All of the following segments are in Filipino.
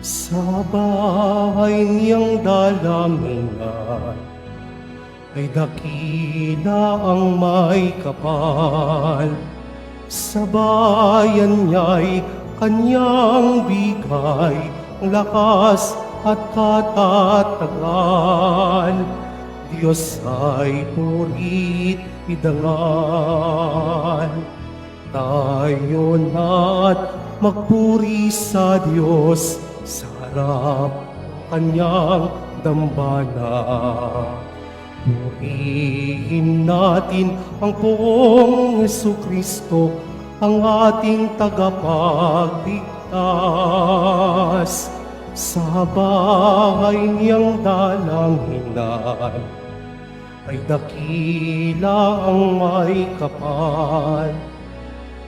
Sa bahay niyang dalanginan ay dakila ang may kapal. Sa bayan niya'y kanyang bigay ang lakas at katatagan. Diyos ay purit idangan. Tayo na't magpuri sa Diyos sa harap ng kanyang dambana. Purihin natin ang poong Jesucristo, ang ating tagapagligtas. Sa bahay niyang dalanginan ay dakila ang may kapal.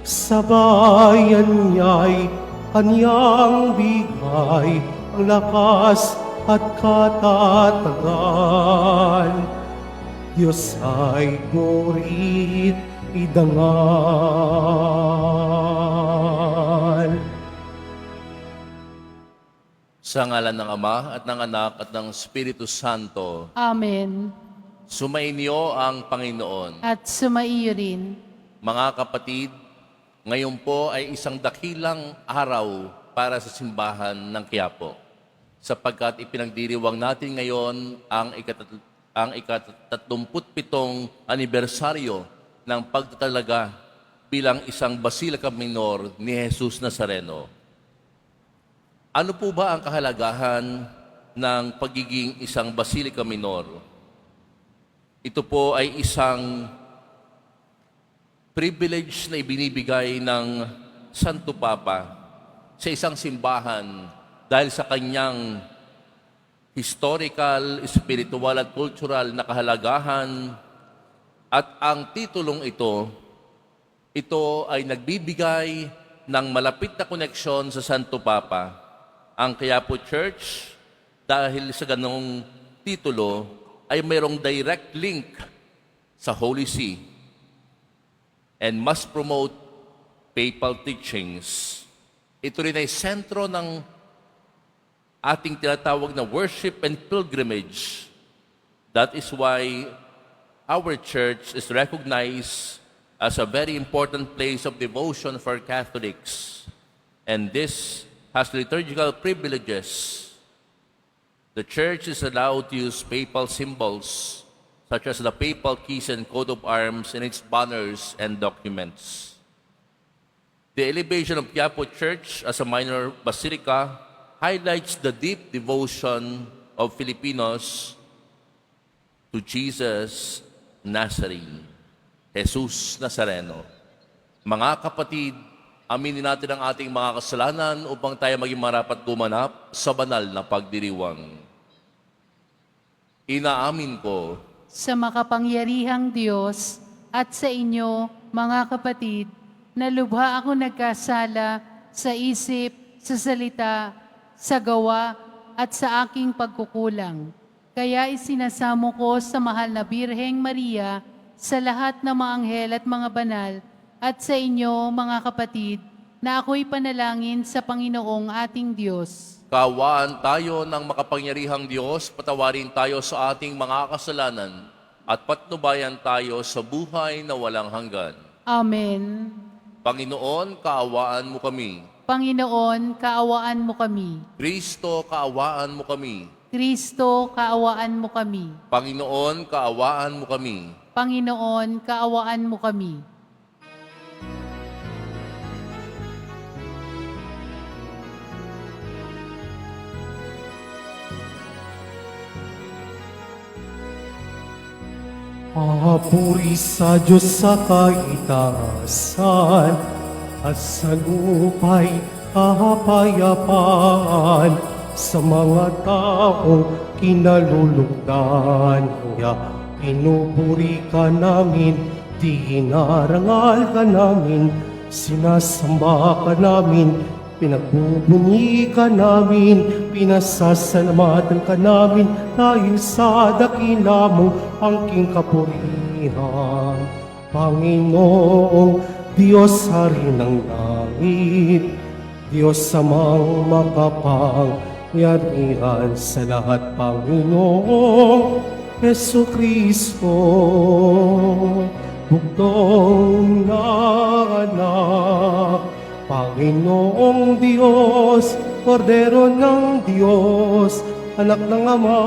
Sa bayan niya'y kanyang bigay ang lakas at katatagan. Diyos ay purit idangan. Sa ngalan ng Ama at ng Anak at ng Espiritu Santo, Amen. sumainyo ang Panginoon. At sumaiyo rin. Mga kapatid, ngayon po ay isang dakilang araw para sa simbahan ng Quiapo, sapagkat ipinagdiriwang natin ngayon ang ika-37 anibersaryo ng pagtatalaga bilang isang Basilica Minor ni Jesus Nazareno. Ano po ba ang kahalagahan ng pagiging isang Basilica Minor? Ito po ay isang privilege na ibinibigay ng Santo Papa sa isang simbahan dahil sa kanyang historical, spiritual at cultural na kahalagahan. At ang titulong ito ay nagbibigay ng malapit na koneksyon sa Santo Papa. Ang Quiapo Church, dahil sa ganong titulo, ay mayroong direct link sa Holy See and must promote papal teachings. Ito rin ay sentro ng ating tinatawag na worship and pilgrimage. That is why our church is recognized as a very important place of devotion for Catholics. And this has liturgical privileges. The church is allowed to use papal symbols such as the papal keys and coat of arms in its banners and documents. The elevation of Quiapo Church as a minor basilica highlights the deep devotion of Filipinos to Jesus Nazarene, Jesus Nazareno. Mga kapatid, aminin natin ang ating mga kasalanan upang tayo maging marapat gumanap sa banal na pagdiriwang. Inaamin ko Sa makapangyarihang Diyos at sa inyo, mga kapatid, na lubha ako nagkasala sa isip, sa salita, sa gawa, at sa aking pagkukulang. Kaya isinasamo ko sa mahal na Birheng Maria, sa lahat ng mga anghel at mga banal, at sa inyo, mga kapatid, na ako'y panalangin sa Panginoong ating Diyos. kaawaan tayo ng makapangyarihang Diyos, patawarin tayo sa ating mga kasalanan, at patnubayan tayo sa buhay na walang hanggan. Amen. Panginoon, kaawaan mo kami. Panginoon, kaawaan mo kami. Kristo, kaawaan mo kami. Kristo, kaawaan mo kami. Panginoon, kaawaan mo kami. Panginoon, kaawaan mo kami. Papuri sa Diyos sa kaitaasan at sa lupa'y kapayapaan sa mga taong kinalulugdan niya. Pinupuri ka namin, dinarangal ka namin, sinasamba ka namin, pinagbubunyi ka namin, pinasasalamatan ka namin dahil sa dakila mong angking kapurihan. Panginoong Diyos, Hari ng langit, Diyos samang makapangyarihan sa lahat, Panginoong Hesu Kristo, bugtong na anak, Panginoong Diyos, Kordero ng Diyos, anak ng Ama,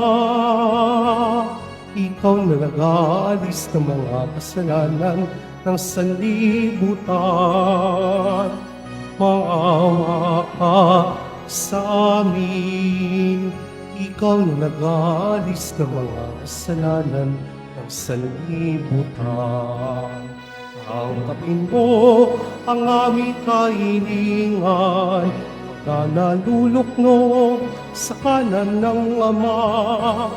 ikaw na nag-aalis ng mga kasalanan ng sanlibutan. Maawa ka sa amin, ikaw na nag-aalis ng mga kasalanan ng sanlibutan. Tanggapin mo ang aming kahilingan, na nalulukno sa kanan ng Ama.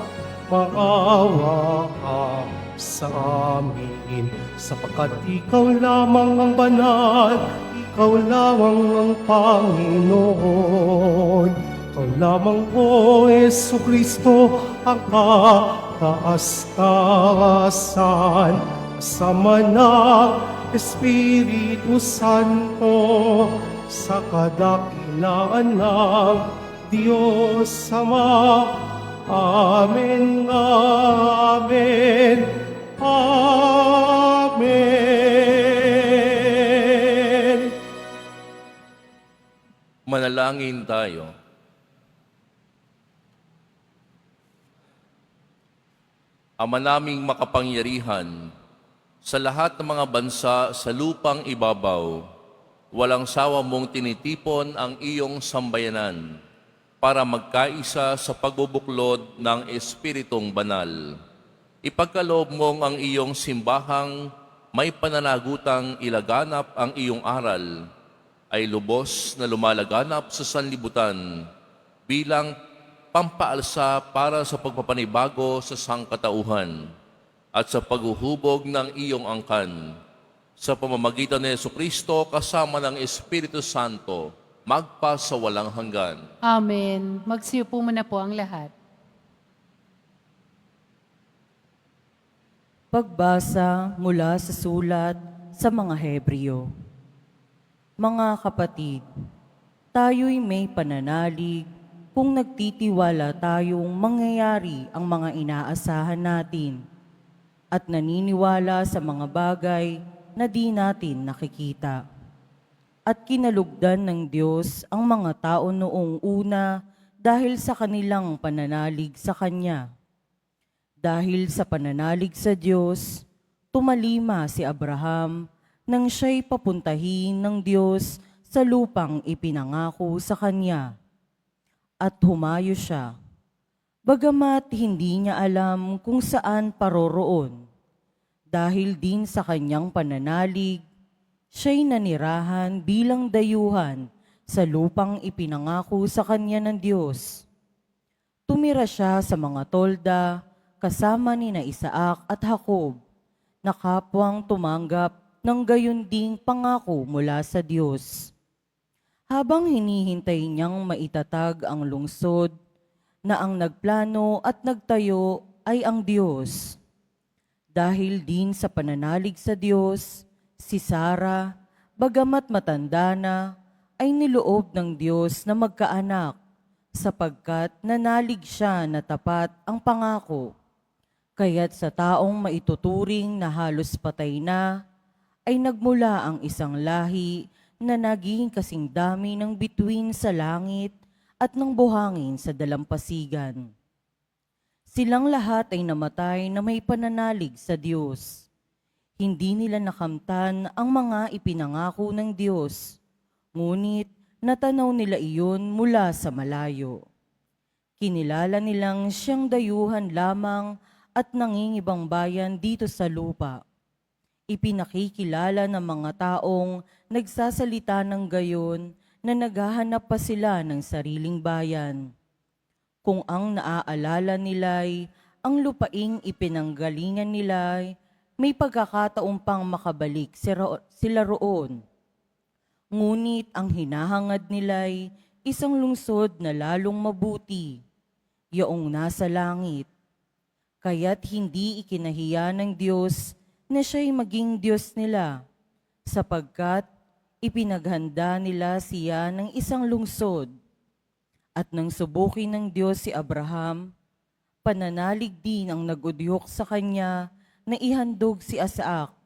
Maawa ka sa amin, sapagkat ikaw lamang ang banal, ikaw lamang ang Panginoon. Ikaw lamang, O Hesu Kristo, ang kataas-taasan, kasama ng Espiritu Santo, sa kadakilaan ng Diyos Ama. Amen, amen, amen. Manalangin tayo. Ama naming makapangyarihan, sa lahat ng mga bansa sa lupang ibabaw, walang sawa mong tinitipon ang iyong sambayanan para magkaisa sa pagbubuklod ng Espiritong Banal. Ipagkaloob mong ang iyong simbahang may pananagutang ilaganap ang iyong aral, ay lubos na lumalaganap sa sanlibutan bilang pampaalsa para sa pagpapanibago sa sangkatauhan at sa paghuhubog ng iyong angkan. Sa pamamagitan ni Jesucristo kasama ng Espiritu Santo, magpa sa walang hanggan. Amen. Magsiupo muna po ang lahat. Pagbasa mula sa sulat sa mga Hebreo. Mga kapatid, tayo'y may pananalig kung nagtitiwala tayong mangyayari ang mga inaasahan natin at naniniwala sa mga bagay na di natin nakikita. At kinalugdan ng Diyos ang mga tao noong una dahil sa kanilang pananalig sa Kanya. Dahil sa pananalig sa Diyos, tumalima si Abraham nang siya'y papuntahin ng Diyos sa lupang ipinangako sa kanya. At humayo siya, bagamat hindi niya alam kung saan paroroon. Dahil din sa kanyang pananalig, siya'y nanirahan bilang dayuhan sa lupang ipinangako sa kanya ng Diyos. Tumira siya sa mga tolda kasama ni na Isaac at Jacob, na kapwang tumanggap ng gayon ding pangako mula sa Diyos. Habang hinihintay niyang maitatag ang lungsod, na ang nagplano at nagtayo ay ang Diyos. Dahil din sa pananalig sa Diyos, si Sarah, bagamat matanda na, ay niloob ng Diyos na magkaanak, sapagkat nanalig siya na tapat ang pangako. Kaya't sa taong maituturing na halos patay na, ay nagmula ang isang lahi na naging kasing dami ng bituin sa langit at ng buhangin sa dalampasigan. Silang lahat ay namatay na may pananalig sa Diyos. Hindi nila nakamtan ang mga ipinangako ng Diyos, ngunit natanaw nila iyon mula sa malayo. Kinilala nilang siyang dayuhan lamang at nangingibang bayan dito sa lupa. Ipinakikilala ng mga taong nagsasalita ng gayon na naghahanap pa sila ng sariling bayan. Kung ang naaalala nila'y ang lupaing ipinanggalingan nila'y may pagkakataon pang makabalik sila roon. Ngunit ang hinahangad nila'y isang lungsod na lalong mabuti, yaong nasa langit. Kaya't hindi ikinahiya ng Diyos na siya'y maging Diyos nila, sapagkat Ipinaghanda nila siya ng isang lungsod. At nang subukin ng Diyos si Abraham, pananalig din ang nagudyok sa kanya na ihandog si Isaac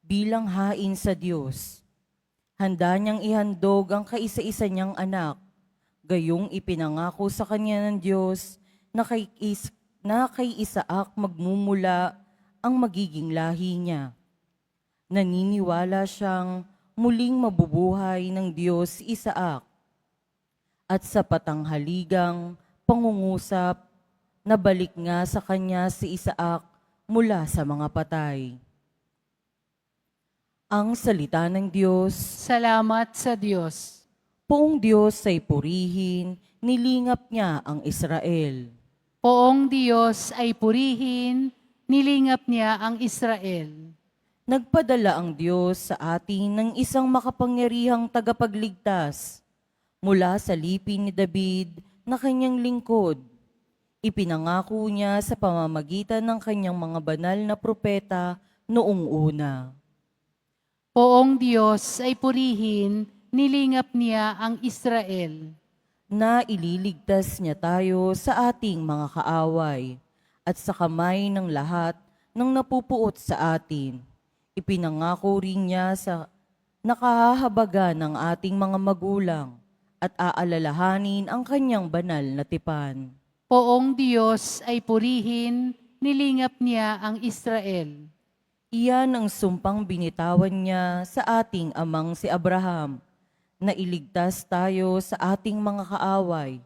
bilang hain sa Diyos. Handa niyang ihandog ang kaisa-isa niyang anak, gayong ipinangako sa kanya ng Diyos na kay Isaac magmumula ang magiging lahi niya. Naniniwala siyang muling mabubuhay ng Diyos si Isaac. At sa patanghaligang pangungusap, nabalik nga sa kanya si Isaac mula sa mga patay. Ang salita ng Diyos. Salamat sa Diyos. Poong Diyos ay purihin, nilingap niya ang Israel. Poong Diyos ay purihin, nilingap niya ang Israel. Nagpadala ang Diyos sa atin ng isang makapangyarihang tagapagligtas mula sa lipin ni David na kanyang lingkod. Ipinangako niya sa pamamagitan ng kanyang mga banal na propeta noong una. Poong Diyos ay purihin, nilingap niya ang Israel. Na ililigtas niya tayo sa ating mga kaaway at sa kamay ng lahat ng napupuot sa atin. Ipinangako rin niya sa nakahahabaga ng ating mga magulang at aalalahanin ang kanyang banal na tipan. Poong Diyos ay purihin, nilingap niya ang Israel. Iyan ang sumpang binitawan niya sa ating amang si Abraham, na iligtas tayo sa ating mga kaaway,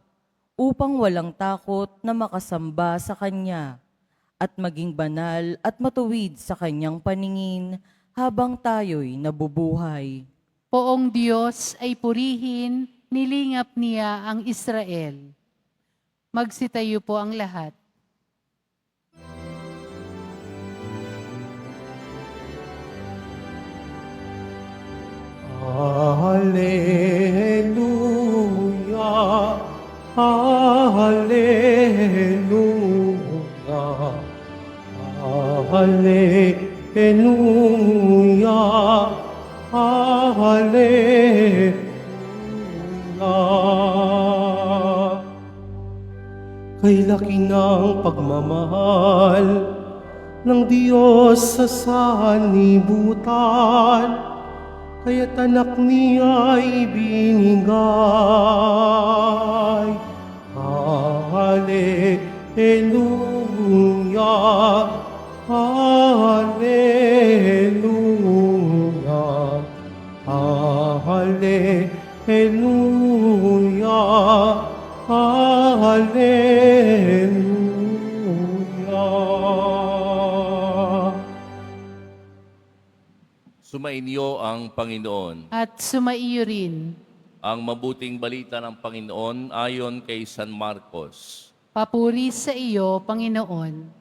upang walang takot na makasamba sa Kanya, at maging banal at matuwid sa Kanyang paningin habang tayo'y nabubuhay. Poong Diyos ay purihin, nilingap niya ang Israel. Magsitayo po ang lahat. Hallelujah, Hallelujah, Hallelujah, Hallelujah. Kay laki ng pagmamahal ng Diyos sa sanlibutan, kaya't anak niya ibinigay. Hallelujah, Hallelujah, Hallelujah, Hallelujah. Sumainyo ang Panginoon. At sumaiyo rin. Ang mabuting balita ng Panginoon ayon kay San Marcos. Papuri sa iyo, Panginoon.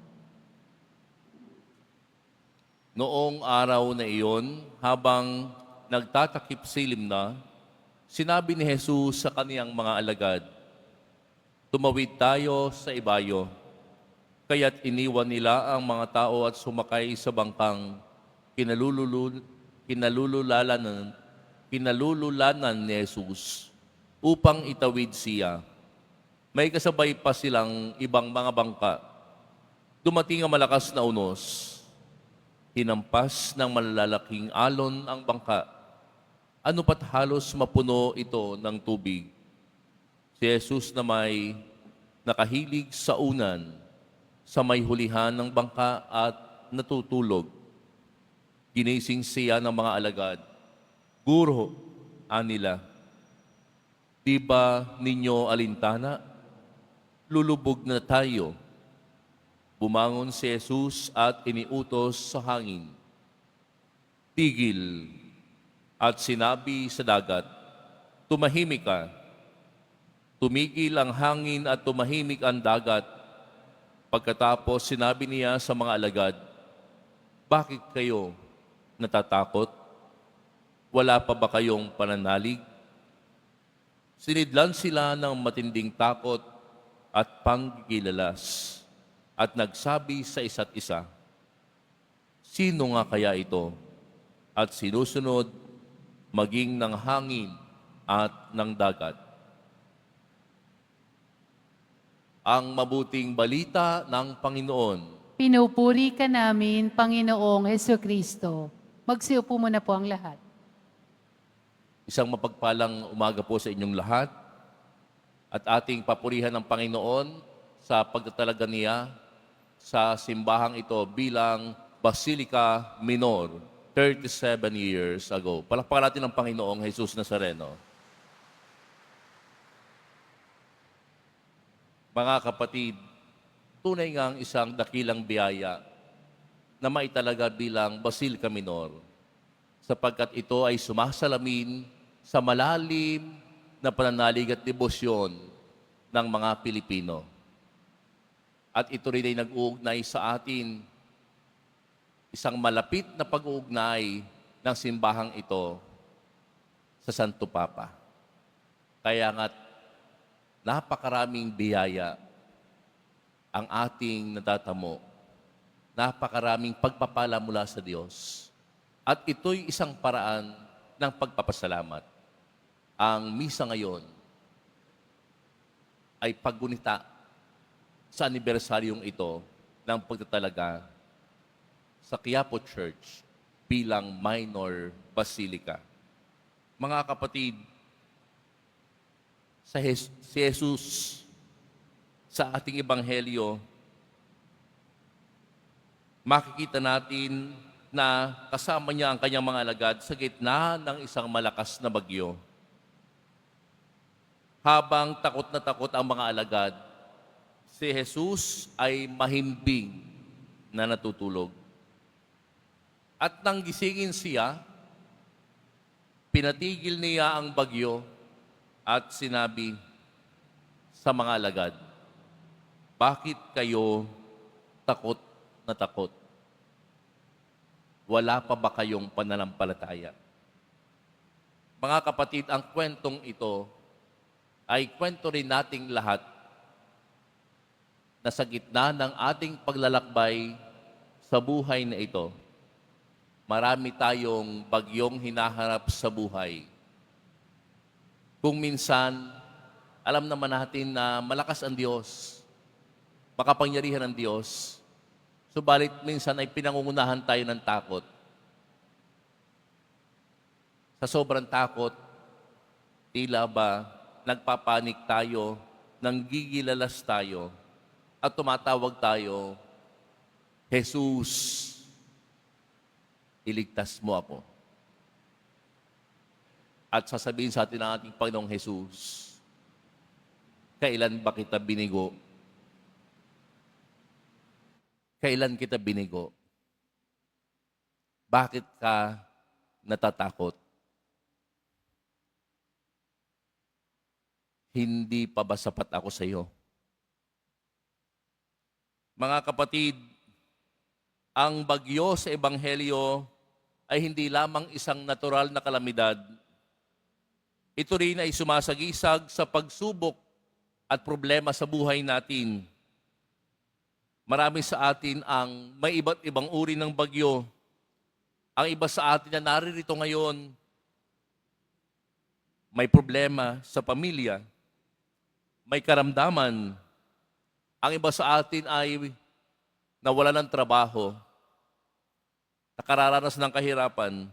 Noong araw na iyon, habang nagtatakip silim na, sinabi ni Jesus sa kaniyang mga alagad, "Tumawid tayo sa ibayo." Kaya't iniwan nila ang mga tao at sumakay sa bangkang kinalululanan ni Jesus upang itawid siya. May kasabay pa silang ibang mga bangka. Dumating ang malakas na unos. Hinampas ng malalaking alon ang bangka. Ano pat halos mapuno ito ng tubig. Si Jesus na may nakahilig sa unan, sa may hulihan ng bangka at natutulog. Ginising siya ng mga alagad. "Guro," anila, "di ba ninyo alintana? Lulubog na tayo." Bumangon si Jesus at iniutos sa hangin, "Tigil," at sinabi sa dagat, "Tumahimik ka." Tumigil ang hangin at tumahimik ang dagat. Pagkatapos sinabi niya sa mga alagad, "Bakit kayo natatakot? Wala pa ba kayong pananalig?" Sinidlan sila ng matinding takot at panggigilalas at nagsabi sa isa't isa, "Sino nga kaya ito?" At sinusunod, maging ng hangin at ng dagat. Ang mabuting balita ng Panginoon. Pinupuri ka namin, Panginoong Heso Kristo. Magsiupo muna po ang lahat. Isang mapagpalang umaga po sa inyong lahat at ating papurihan ng Panginoon sa pagtatalaga niya sa simbahang ito bilang Basilica Minor 37 years ago. Palakpakan natin ang Panginoong Jesus Nazareno. Mga kapatid, tunay ngang isang dakilang biyaya na maitalaga bilang Basilica Minor sapagkat ito ay sumasalamin sa malalim na pananalig at debosyon ng mga Pilipino. At ito rin ay nag-uugnay sa atin isang malapit na pag-uugnay ng simbahang ito sa Santo Papa. Kaya nga't napakaraming biyaya ang ating natatamo. Napakaraming pagpapala mula sa Diyos. At ito'y isang paraan ng pagpapasalamat. Ang misa ngayon ay paggunita sa anibersaryong ito ng pagtatalaga sa Quiapo Church bilang minor basilica. Mga kapatid, si Jesus sa ating ebanghelyo, makikita natin na kasama niya ang kanyang mga alagad sa gitna ng isang malakas na bagyo. Habang takot na takot ang mga alagad, si Jesus ay mahimbing na natutulog. At nang gisingin siya, pinatigil niya ang bagyo at sinabi sa mga alagad, "Bakit kayo takot na takot? Wala pa ba kayong pananampalataya?" Mga kapatid, ang kwentong ito ay kwento rin nating lahat na sa gitna ng ating paglalakbay sa buhay na ito, marami tayong bagyong hinaharap sa buhay. Kung minsan, alam naman natin na malakas ang Diyos, makapangyarihan ng Diyos, subalit minsan ay pinangungunahan tayo ng takot. Sa sobrang takot, tila ba nagpapanik tayo, nanggigilalas tayo, at tumatawag tayo, "Jesus, iligtas mo ako." At sasabihin sa atin ng ating Panginoong Jesus, "Kailan ba kita binigo? Kailan kita binigo? Bakit ka natatakot? Hindi pa ba sapat ako sa iyo?" Mga kapatid, ang bagyo sa Ebanghelyo ay hindi lamang isang natural na kalamidad. Ito rin ay sumasagisag sa pagsubok at problema sa buhay natin. Marami sa atin ang may iba't ibang uri ng bagyo. Ang iba sa atin na naririto ngayon, may problema sa pamilya, may karamdaman. Ang iba sa atin ay nawala ng trabaho, nakararanas ng kahirapan.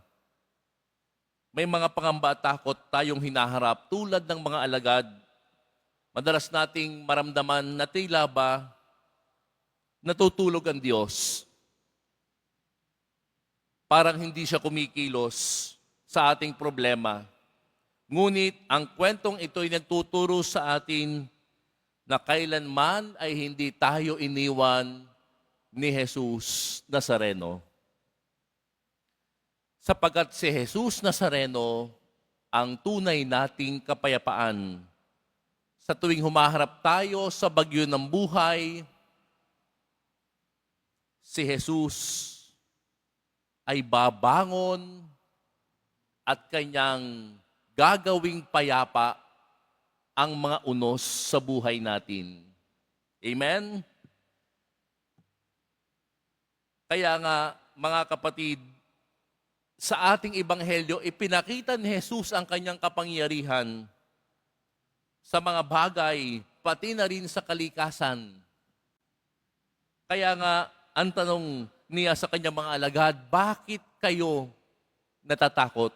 May mga pangamba at takot tayong hinaharap tulad ng mga alagad. Madalas nating maramdaman na tila ba natutulog ang Diyos. Parang hindi siya kumikilos sa ating problema. Ngunit ang kwentong ito ay nagtuturo sa atin na kailanman ay hindi tayo iniwan ni Jesus Nazareno. Sapagkat si Jesus Nazareno ang tunay nating kapayapaan. Sa tuwing humaharap tayo sa bagyo ng buhay, si Jesus ay babangon at kanyang gagawing payapa ang mga unos sa buhay natin. Amen? Kaya nga, mga kapatid, sa ating ebanghelyo, ipinakita ni Jesus ang kanyang kapangyarihan sa mga bagay, pati na rin sa kalikasan. Kaya nga, ang tanong niya sa kanyang mga alagad, bakit kayo natatakot?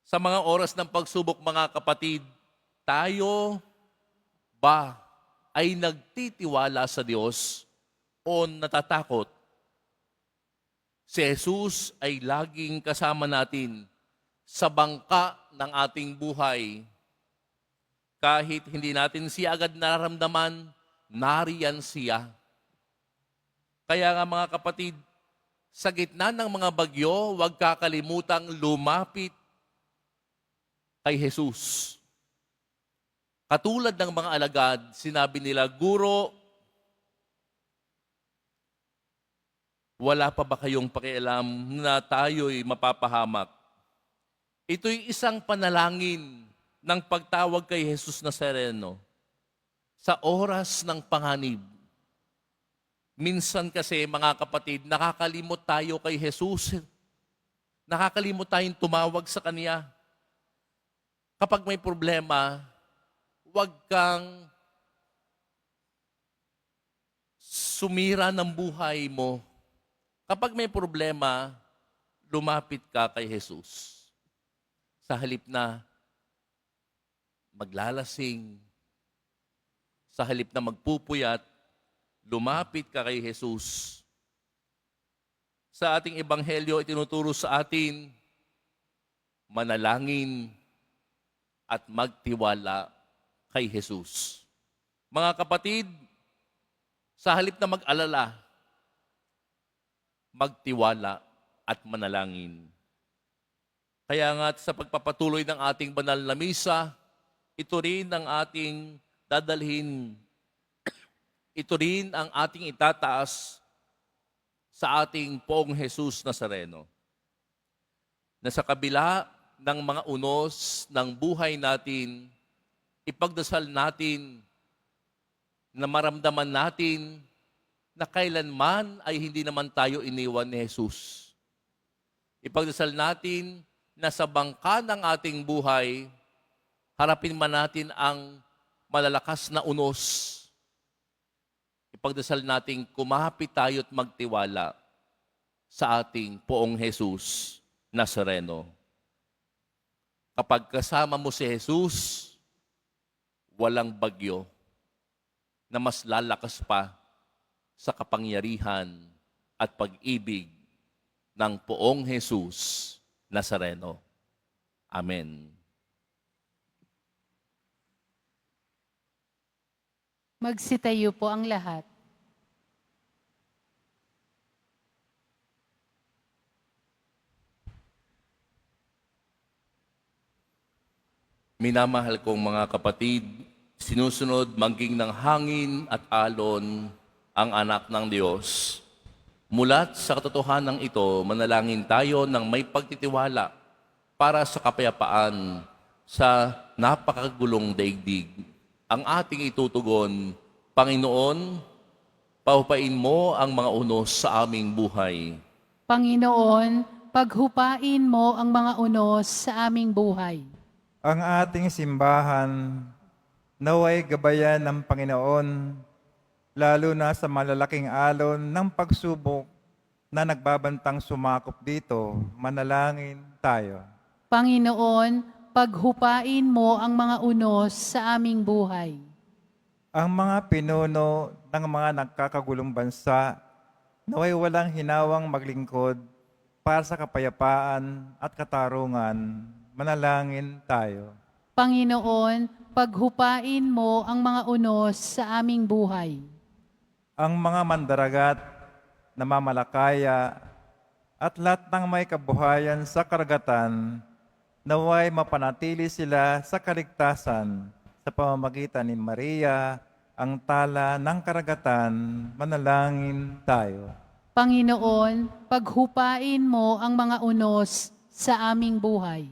Sa mga oras ng pagsubok, mga kapatid, tayo ba ay nagtitiwala sa Diyos o natatakot? Si Jesus ay laging kasama natin sa bangka ng ating buhay. Kahit hindi natin siya agad nararamdaman, nariyan siya. Kaya nga mga kapatid, sa gitna ng mga bagyo, huwag kakalimutang lumapit kay Jesus. Katulad ng mga alagad, sinabi nila, Guro, wala pa ba kayong pakialam na tayo'y mapapahamak? Ito'y isang panalangin ng pagtawag kay Jesus Nazareno sa oras ng panganib. Minsan kasi, mga kapatid, nakakalimot tayo kay Jesus. Nakakalimot tayong tumawag sa Kanya. Kapag may problema, huwag kang sumira ng buhay mo. Kapag may problema, lumapit ka kay Jesus. Sa halip na maglalasing, sa halip na magpupuyat, lumapit ka kay Jesus. Sa ating ebanghelyo, itinuturo sa atin, manalangin at magtiwala kay Jesus. Mga kapatid, sa halip na mag-alala, magtiwala at manalangin. Kaya nga sa pagpapatuloy ng ating banal na misa, ito rin ang ating dadalhin. Ito rin ang ating itataas sa ating Poong Jesus Nazareno. Na sa kabila ng mga unos ng buhay natin, ipagdasal natin na maramdaman natin na kailanman ay hindi naman tayo iniwan ni Jesus. Ipagdasal natin na sa bangka ng ating buhay, harapin man natin ang malalakas na unos. Ipagdasal natin kumapit tayo at magtiwala sa ating Poong Jesus Nazareno. Kapag kasama mo si Jesus, walang bagyo na mas lalakas pa sa kapangyarihan at pag-ibig ng Poong Jesus Nazareno. Amen. Magsitayo po ang lahat. Minamahal kong mga kapatid, sinusunod maging ng hangin at alon ang anak ng Diyos. Mulat sa katotohanan ito, manalangin tayo ng may pagtitiwala para sa kapayapaan sa napakagulong daigdig. Ang ating itutugon, Panginoon, paupain mo ang mga unos sa aming buhay. Panginoon, paghupain mo ang mga unos sa aming buhay. Ang ating simbahan naway gabayan ng Panginoon, lalo na sa malalaking alon ng pagsubok na nagbabantang sumakop dito. Manalangin tayo. Panginoon, paghupain mo ang mga unos sa aming buhay. Ang mga pinuno ng mga nagkakagulong bansa naway walang hinawang maglingkod para sa kapayapaan at katarungan. Manalangin tayo. Panginoon, paghupain mo ang mga unos sa aming buhay. Ang mga mandaragat, namamalakaya, at lahat ng may kabuhayan sa karagatan, naway mapanatili sila sa kaligtasan sa pamamagitan ni Maria, ang tala ng karagatan. Manalangin tayo. Panginoon, paghupain mo ang mga unos sa aming buhay.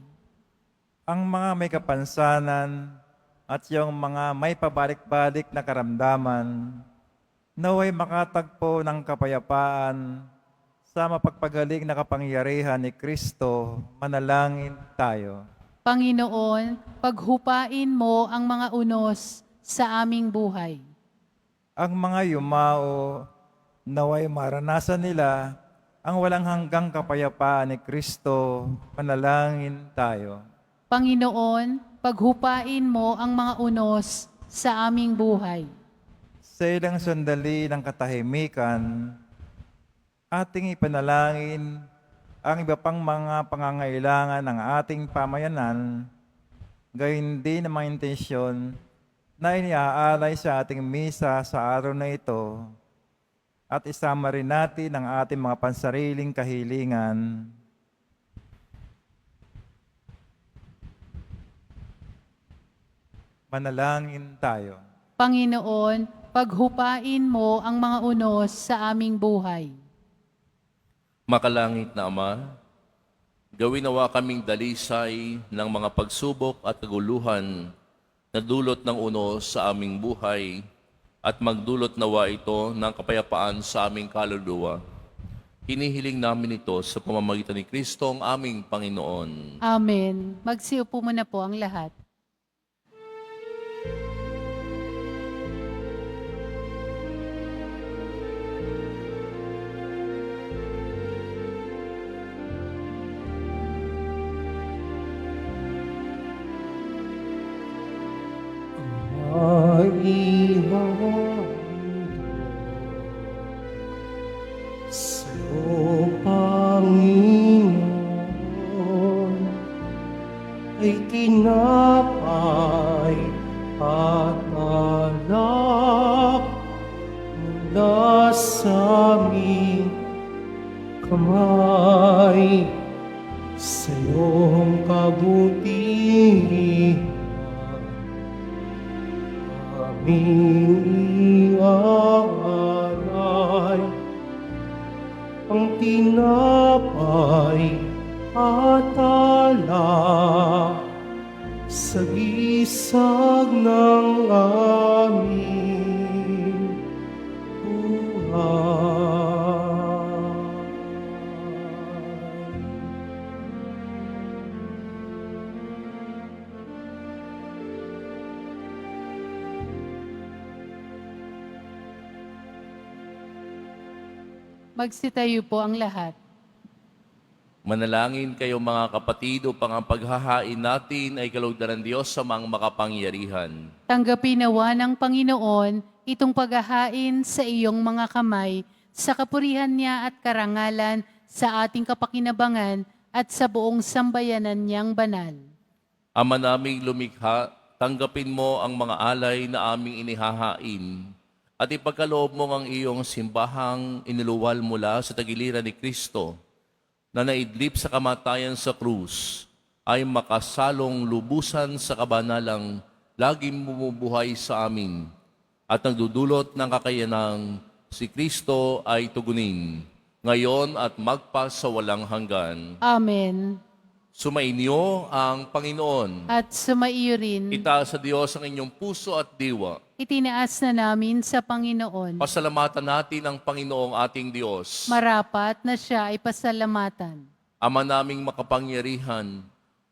Ang mga may kapansanan at yung mga may pabalik-balik na karamdaman, naway makatagpo ng kapayapaan sa mapagpagaling na kapangyarihan ni Kristo, manalangin tayo. Panginoon, paghupain mo ang mga unos sa aming buhay. Ang mga yumao, naway maranasan nila ang walang hanggang kapayapaan ni Kristo, manalangin tayo. Panginoon, paghupain mo ang mga unos sa aming buhay. Sa ilang sandali ng katahimikan, ating ipanalangin ang iba pang mga pangangailangan ng ating pamayanan, gayon din ang mga intensyon na iniaalay sa ating misa sa araw na ito, at isama rin natin ang ating mga pansariling kahilingan. Manalangin tayo. Panginoon, paghupain mo ang mga unos sa aming buhay. Makalangit na Ama, gawin nawa kaming dalisay ng mga pagsubok at kaguluhan na dulot ng unos sa aming buhay at magdulot nawa ito ng kapayapaan sa aming kaluluwa. Hinihiling namin ito sa pamamagitan ni Kristo ang aming Panginoon. Amen. Magsiupo muna po ang lahat. Sa'yo, Panginoon, ay tinapay at alak mula sa aming kamay. Sa iyong kabutihan, aming iaalay ang tinapay at alak sa gisag ng aming buhay. Magsitayo po ang lahat. Manalangin kayo mga kapatid upang ang paghahain natin ay kalugdan ng Diyos sa mga makapangyarihan. Tanggapin nawa ng Panginoon itong paghahain sa iyong mga kamay sa kapurihan niya at karangalan sa ating kapakinabangan at sa buong sambayanan niyang banal. Ama naming lumikha, tanggapin mo ang mga alay na aming inihahain at ipagkaloob mo ang iyong simbahang iniluwal mula sa tagiliran ni Kristo na naidlip sa kamatayan sa krus ay makasalong lubusan sa kabanalang laging bumubuhay sa amin at nagdudulot ng kakayanang si Kristo ay tugunin ngayon at magpa sa walang hanggan. Amen. Sumainyo ang Panginoon. At sumaiyo rin, Itaas sa Diyos ang inyong puso at diwa. itinaas na namin sa Panginoon. Pasalamatan natin ang Panginoong ating Diyos. Marapat na siya ay pasalamatan. Ama naming makapangyarihan,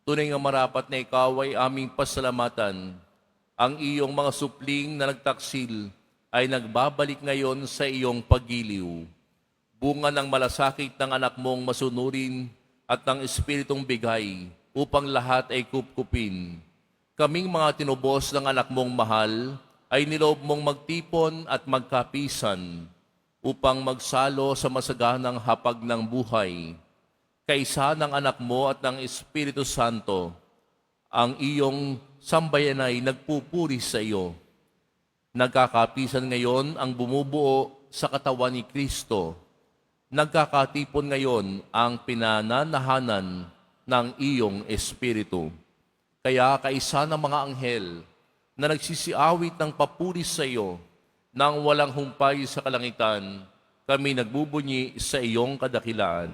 tunay nga marapat na ikaw ay aming pasalamatan. Ang iyong mga supling na nagtaksil ay nagbabalik ngayon sa iyong paggiliw. Bunga ng malasakit ng anak mong masunurin at ng Espiritong bigay upang lahat ay kupkupin. Kaming mga tinubos ng anak mong mahal ay niloob mong magtipon at magkapisan upang magsalo sa masaganang hapag ng buhay. Kaisa ng anak mo at ng Espiritu Santo, ang iyong sambayan ay nagpupuri sa iyo. Nagkakapisan ngayon ang bumubuo sa katawan ni Kristo. Nagkakatipon ngayon ang pinananahanan ng iyong Espiritu. Kaya kaisa ng mga anghel na nagsisiawit ng papuri sa iyo nang walang humpay sa kalangitan, kami nagbubunyi sa iyong kadakilaan.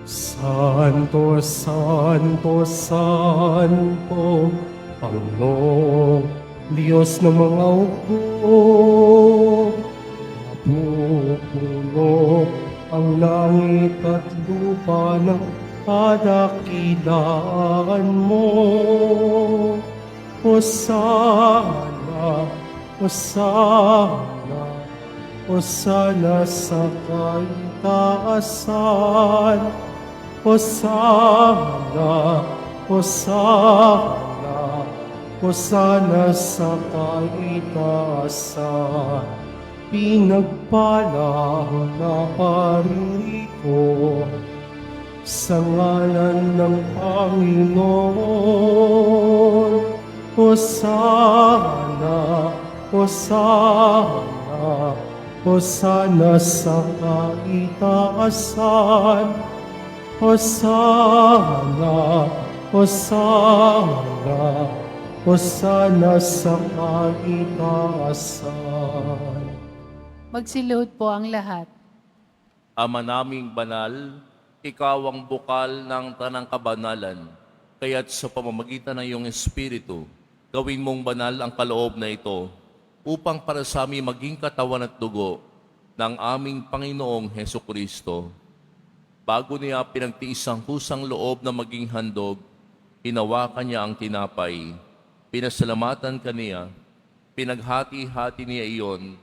Santo, Santo, Santo, Panginoong Diyos ng mga upo, napupuno ang langit at lupa ng kadakilaan mo. Hosana, Hosana, Hosana sa kaitaasan. Hosana, Hosana, Hosana sa kaitaasan. Pinagpala na parito sa ngalan ng Panginoon. Hosana, Hosana, Hosana sa kaitaasan. Hosana, Hosana, Hosana sa kaitaasan. Magsiluhod po ang lahat. Ama naming banal, ikaw ang bukal ng tanang kabanalan, kaya't sa pamamagitan ng iyong Espiritu, gawin mong banal ang kaloob na ito, upang para sa amin maging katawan at dugo ng aming Panginoong Hesukristo. Bago niya pinagtiis ang kusang loob na maging handog, hinawakan niya ang tinapay, pinasalamatan kaniya, pinaghati-hati niya iyon,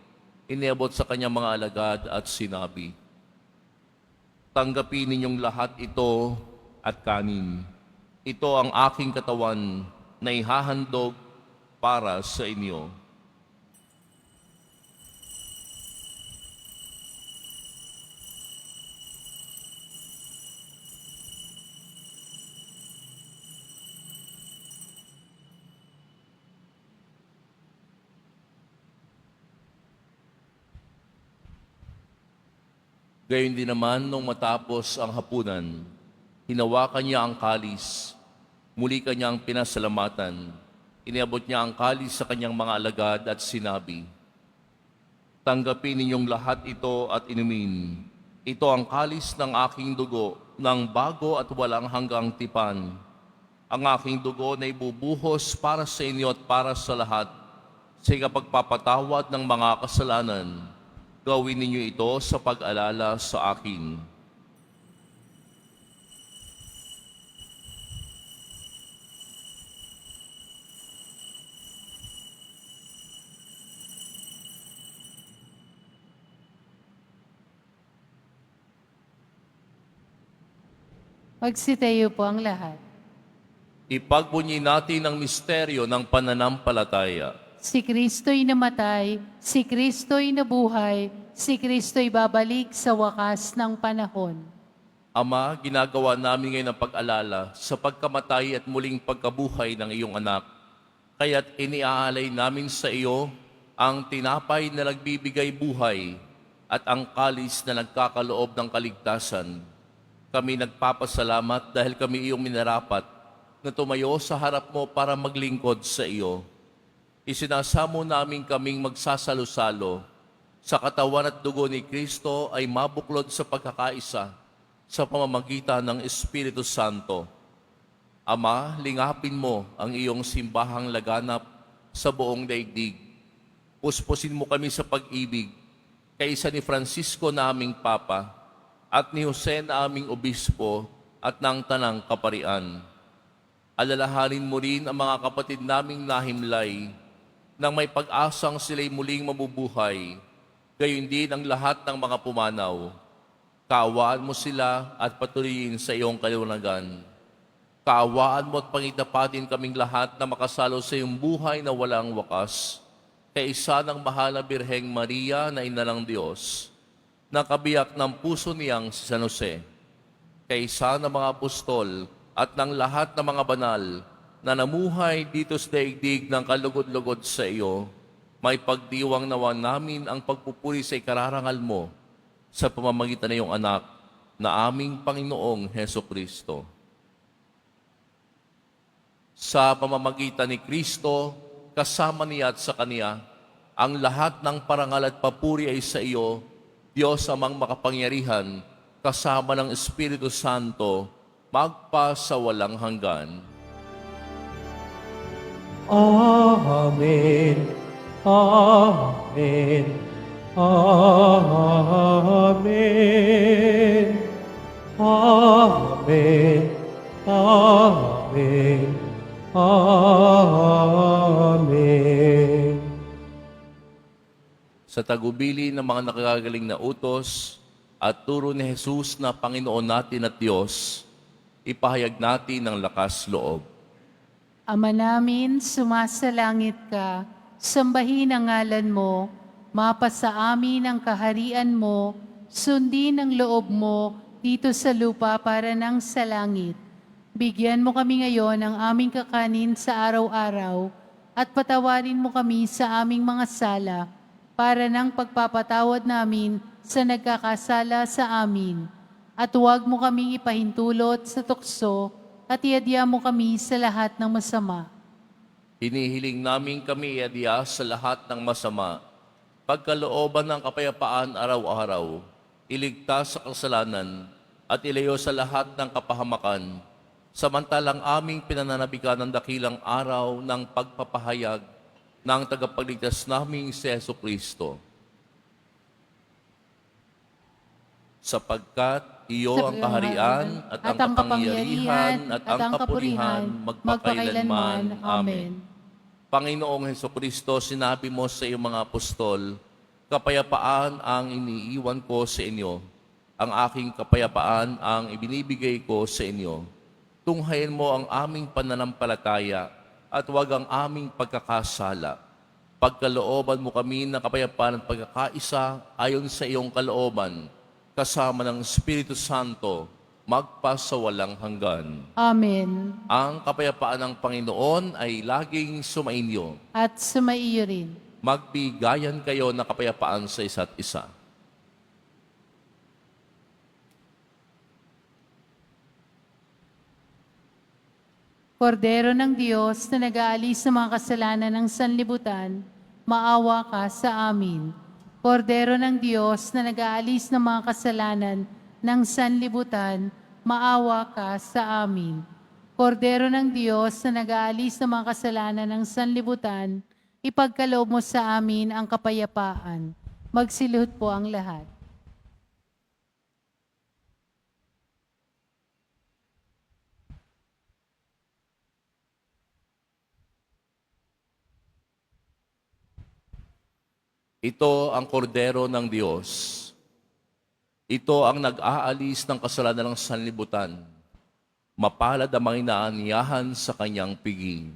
iniabot sa kanyang mga alagad at sinabi, "Tanggapin ninyong lahat ito at kanin. Ito ang aking katawan na ihahandog para sa inyo." Gayon din naman nung matapos ang hapunan, hinawakan niya ang kalis, muli kanyang pinasalamatan, iniabot niya ang kalis sa kanyang mga alagad at sinabi, "Tanggapin ninyong lahat ito at inumin. Ito ang kalis ng aking dugo, ng bago at walang hanggang tipan. Ang aking dugo na ibubuhos para sa inyo at para sa lahat, sa ikapagpapatawad ng mga kasalanan. Gawin ninyo ito sa pag-alala sa akin." Magsitayo po ang lahat. Ipagbunyi natin ang misteryo ng pananampalataya. Si Kristo'y namatay, si Kristo'y nabuhay, si Kristo'y babalik sa wakas ng panahon. Ama, ginagawa namin ngayon ang pag-alala sa pagkamatay at muling pagkabuhay ng iyong anak. Kaya't iniaalay namin sa iyo ang tinapay na nagbibigay buhay at ang kalis na nagkakaloob ng kaligtasan. Kami nagpapasalamat dahil kami iyong minarapat na tumayo sa harap mo para maglingkod sa iyo. Isinasamo namin kaming magsasalo-salo sa katawan at dugo ni Kristo ay mabuklod sa pagkakaisa sa pamamagitan ng Espiritu Santo. Ama, lingapin mo ang iyong simbahang laganap sa buong daigdig. Puspusin mo kami sa pag-ibig, kaisa ni Francisco na aming Papa at ni Jose na aming Obispo at ng Tanang Kaparian. Alalahanin mo rin ang mga kapatid naming nahimlay nang may pag-asang sila'y muling mabubuhay, gayon din ang lahat ng mga pumanaw. Kaawaan mo sila at patuloyin sa iyong kaliwanagan. Kaawaan mo at pangitapatin kaming lahat na makasalo sa iyong buhay na walang wakas, kaisa ng mahal na Birheng Maria na Ina ng Diyos, na kabiyak ng puso niyang si San Jose, kaisa ng mga apostol at ng lahat ng mga banal na namuhay dito sa daigdig ng kalugod-lugod sa iyo, may pagdiwang nawa namin ang pagpupuri sa ikararangal mo sa pamamagitan ng iyong anak na aming Panginoong Hesukristo. Sa pamamagitan ni Kristo, kasama niya at sa Kaniya, ang lahat ng parangal at papuri ay sa iyo, Diyos amang makapangyarihan, kasama ng Espiritu Santo, magpa sa walang hanggan. Amen. Amen. Amen. Amen. Amen. Amen. Sa tagubili ng mga nakagagaling na utos at turo ni Jesus na Panginoon natin at Diyos, ipahayag natin ng lakas loob. Ama namin, sumasalangit ka, sambahin ang ngalan mo, mapasa amin ang kaharian mo, sundin ang loob mo dito sa lupa para nang sa langit. Bigyan mo kami ngayon ng aming kakanin sa araw-araw at patawarin mo kami sa aming mga sala para nang pagpapatawad namin sa nagkakasala sa amin. At huwag mo kaming ipahintulot sa tukso at iadya mo kami sa lahat ng masama. Hinihiling namin kami iadya sa lahat ng masama, pagkalooban ng kapayapaan araw-araw, iligtas sa kasalanan at ilayo sa lahat ng kapahamakan, samantalang aming pinananabikan ng dakilang araw ng pagpapahayag ng tagapagligtas naming si Jesucristo. Sapagkat iyo ang kaharian at ang kapangyarihan at ang kapurihan magpakailanman. Amen. Panginoong Jesucristo, sinabi mo sa iyong mga apostol, kapayapaan ang iniiwan ko sa inyo. Ang aking kapayapaan ang ibinibigay ko sa inyo. Tunghayin mo ang aming pananampalataya at huwag ang aming pagkakasala. Pagkalooban mo kami ng kapayapaan at pagkakaisa ayon sa iyong kalooban, kasama ng Espiritu Santo, magpasawalang hanggan. Amen. Ang kapayapaan ng Panginoon ay laging sumainyo. At sumaiyo rin. Magbigayan kayo ng kapayapaan sa isa't isa. Kordero ng Diyos na nag-aalis ng mga kasalanan ng sanlibutan, maawa ka sa amin. Kordero ng Diyos na nag-aalis ng mga kasalanan ng sanlibutan, maawa ka sa amin. Kordero ng Diyos na nag-aalis ng mga kasalanan ng sanlibutan, ipagkaloob mo sa amin ang kapayapaan. Magsiluhod po ang lahat. Ito ang kordero ng Diyos. Ito ang nag-aalis ng kasalanan ng sanlibutan. Mapalad ang mga inaanyahan sa kanyang piging.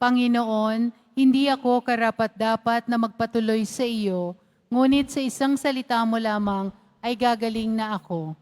Panginoon, hindi ako karapat-dapat na magpatuloy sa iyo, ngunit sa isang salita mo lamang ay gagaling na ako.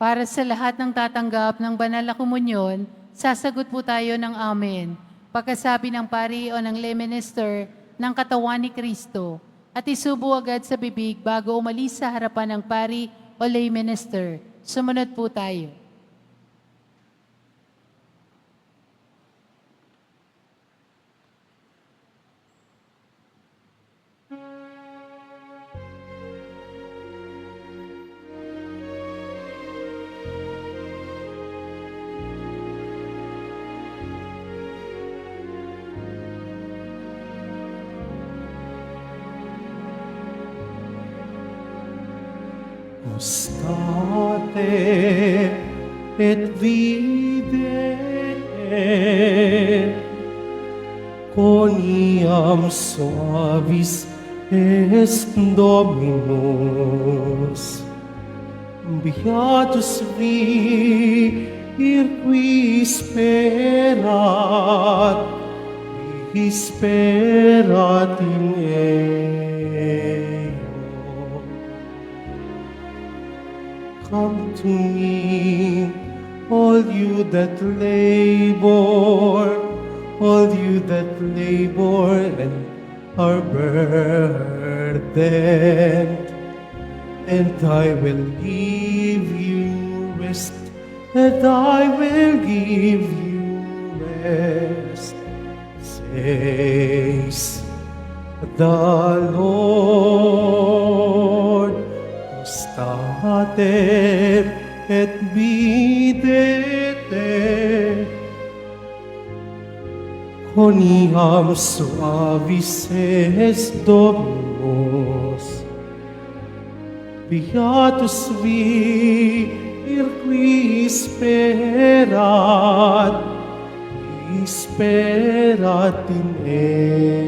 Para sa lahat ng tatanggap ng banal na komunyon, sasagot po tayo ng Amen. Pagkasabi ng pari o ng lay minister ng katawan ni Kristo at isubo agad sa bibig bago umalis sa harapan ng pari o lay minister. Sumunod po tayo. State et videre coniam suavis est Dominus. Beatus vir qui sperat in eo. Come to me, all you that labor and are burdened, and I will give you rest, and I will give you rest, says the Lord. State et videte, coniam suavis es Dominus, beatus vir qui sperat in eo.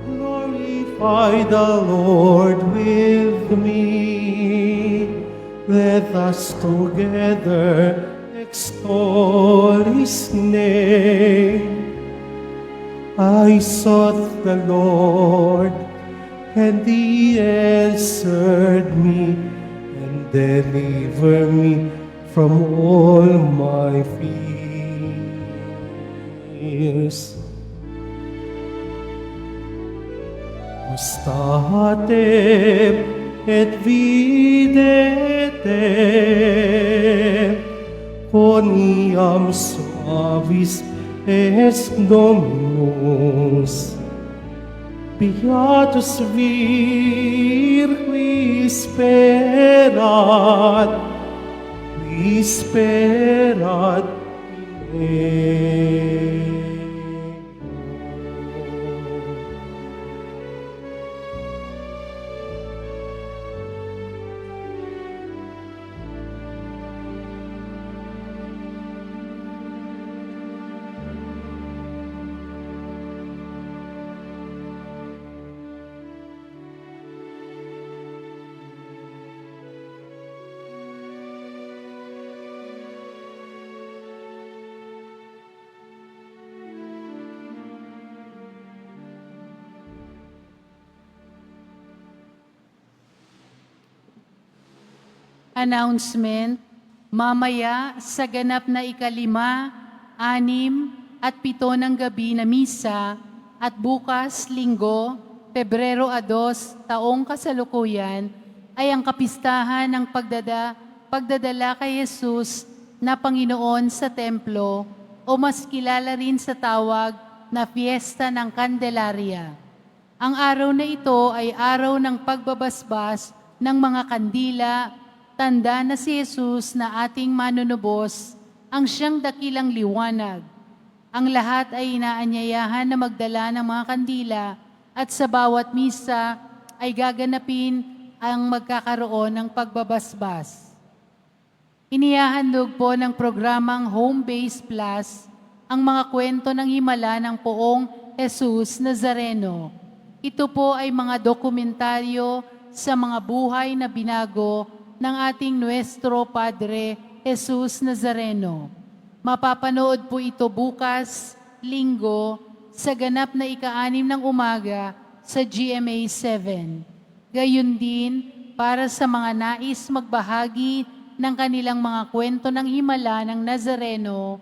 Glorify the Lord with me. Let us together extol His name. I sought the Lord, and He answered me, and delivered me from all my fears. State et videte, coniam suavis es Dominus, beatus vir qui sperat in eo. Announcement, mamaya sa ganap na 5, 6 at 7 ng gabi na misa at bukas, Linggo, Pebrero 2, taong kasalukuyan, ay ang kapistahan ng pagdadala kay Jesus na Panginoon sa templo o mas kilala rin sa tawag na Fiesta ng Candelaria. Ang araw na ito ay araw ng pagbabasbas ng mga kandila, tanda na si Jesus na ating manunubos, ang siyang dakilang liwanag. Ang lahat ay inaanyayahan na magdala ng mga kandila at sa bawat misa ay gaganapin ang magkakaroon ng pagbabasbas. Inihahandog po ng programang Home Base Plus ang mga kwento ng himala ng poong Jesus Nazareno. Ito po ay mga dokumentaryo sa mga buhay na binago ng ating Nuestro Padre Jesus Nazareno. Mapapanood po ito bukas, Linggo, sa ganap na 6 ng umaga sa GMA 7. Gayun din, para sa mga nais magbahagi ng kanilang mga kwento ng himala ng Nazareno,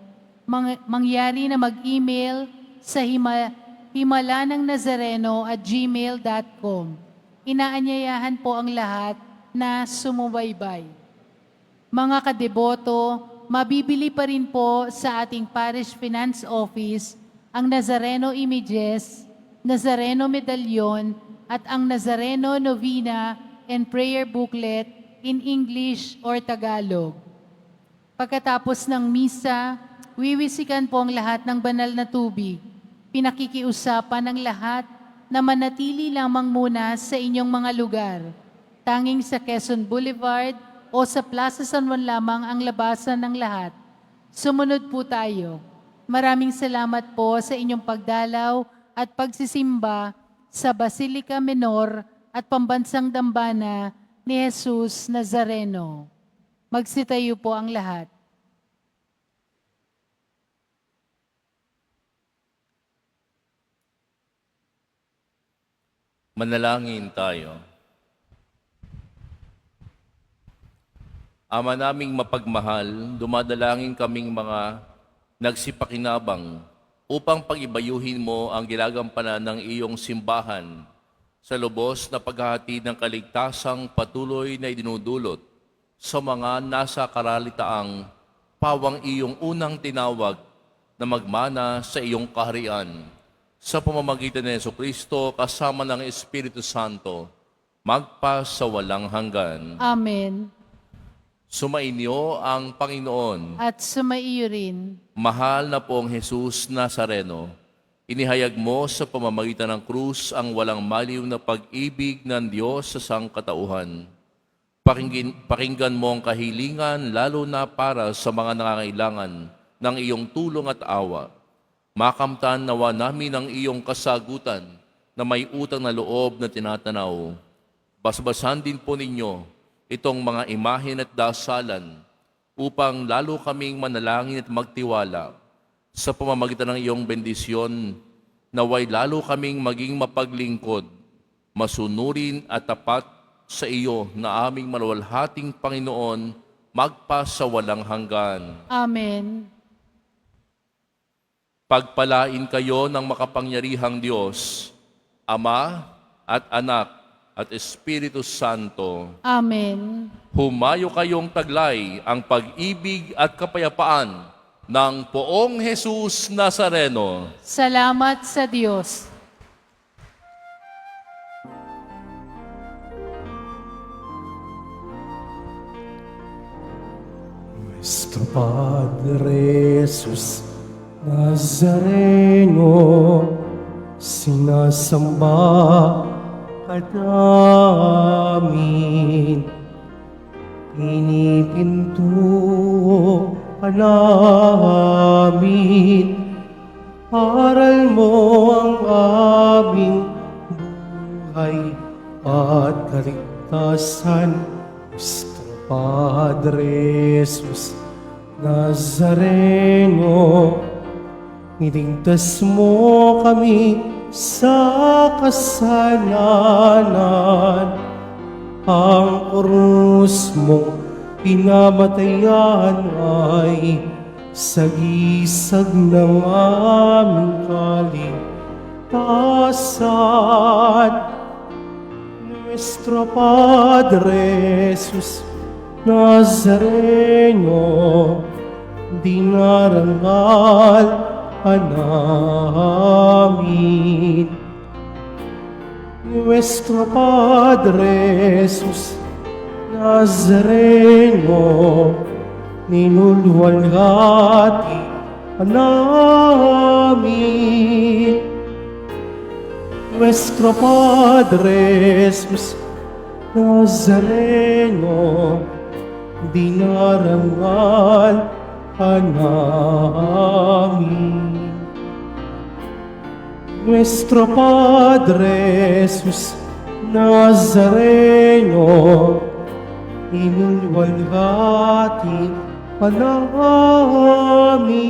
mangyari na mag-email sa himalanangnazareno@gmail.com. Inaanyayahan po ang lahat na sumubaybay. Mga kadeboto, mabibili pa rin po sa ating Parish Finance Office ang Nazareno Images, Nazareno Medallion, at ang Nazareno Novena and Prayer Booklet in English or Tagalog. Pagkatapos ng misa, wiwisikan po ang lahat ng banal na tubig. Pinakikiusapan ng lahat na manatili lamang muna sa inyong mga lugar. Tanging sa Quezon Boulevard o sa Plaza San Juan lamang ang labasan ng lahat. Sumunod po tayo. Maraming salamat po sa inyong pagdalaw at pagsisimba sa Basilica Menor at Pambansang Dambana ni Jesus Nazareno. Magsitayo po ang lahat. Manalangin tayo. Ama naming mapagmahal, dumadalangin kaming mga nagsipakinabang upang pagibayuhin mo ang ginagampanan ng iyong simbahan sa lubos na paghahatid ng kaligtasang patuloy na idinudulot sa mga nasa karalitaang pawang iyong unang tinawag na magmana sa iyong kaharian. Sa pamamagitan ni Jesucristo kasama ng Espiritu Santo, magpa sa walang hanggan. Amen. Sumainyo ang Panginoon. At sumaiyo rin. Mahal na pong Jesus Nazareno, inihayag mo sa pamamagitan ng krus ang walang maliw na pag-ibig ng Diyos sa sangkatauhan. Pakinggan mo ang kahilingan lalo na para sa mga nangangailangan ng iyong tulong at awa. Makamtan nawa namin ang iyong kasagutan na may utang na loob na tinatanaw. Basbasan din po ninyo itong mga imahen at dasalan upang lalo kaming manalangin at magtiwala sa pamamagitan ng iyong bendisyon, naway lalo kaming maging mapaglingkod, masunurin at tapat sa iyo na aming maluwalhating Panginoon, magpa sa walang hanggan. Amen. Pagpalain kayo ng makapangyarihang Diyos, Ama at Anak at Espiritu Santo. Amen. Humayo kayong taglay ang pag-ibig at kapayapaan ng Poong Jesus Nazareno. Salamat sa Diyos. Nuestro Padre Jesus Nazareno, sinasamba ka namin, pinipinto ka namin, aral mo ang aming buhay at kaligtasan. Nuestro Padre Jesus Nazareno, iligtas mo kami sa kasalanan. Ang krus mong pinamatayan ay sagisag ng aming kaligtasan. Nuestro Padre Jesus Nazareno, dinarangal ka namin. Nuestro Padre Jesus Nazareno, ninulwalhati ka namin. Nuestro Padre Jesus Nazareno, dinarangal ka namin. Nuestro Padre Jesus Nazareno, inulwalhati ka namin.